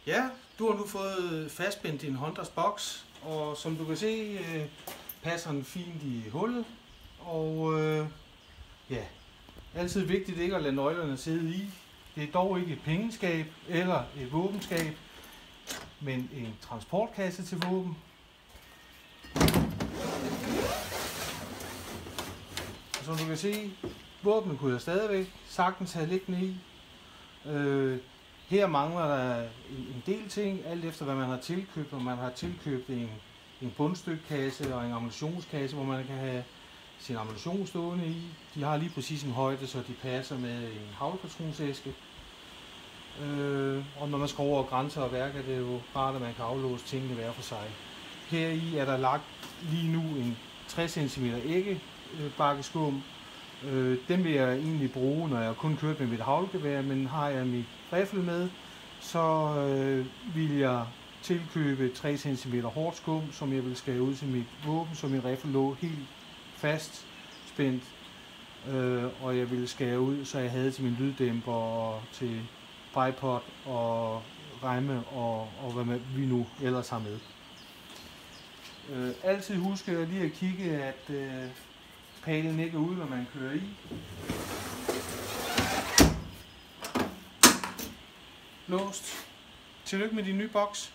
Ja, du har nu fået fastspændt din Hunters boks, og som du kan se, passer den fint i hullet. Og ja, altid vigtigt ikke at lade nøglerne sidde i. Det er dog ikke et pengeskab eller et våbenskab, men en transportkasse til våben. Og som du kan se, våbnet kunne jeg stadigvæk sagtens have liggende i. Her mangler der en del ting, alt efter hvad man har tilkøbt. Og man har tilkøbt en bundstykkasse og en ammunitionskasse, hvor man kan have sin ammunition stående i. De har lige præcis en højde, så de passer med en haglpatronsæske. Og når man skal over grænser og værker, det er jo rart, at man kan aflåse tingene hver for sig. Heri er der lagt lige nu en 60 cm æggebakkeskum. Den vil jeg egentlig bruge, når jeg kun kører med mit haglgevær, men har jeg mit riffel med, så vil jeg tilkøbe 3 cm hårdt skum, som jeg vil skære ud til mit våben, så min riffel lå helt fast spændt, og jeg vil skære ud, så jeg havde til min lyddæmper og til bipod og remme og hvad vi nu ellers har med. Altid husk lige at kigge, at palen ikke er ude, når man kører i. Låst. Tillykke med din nye boks.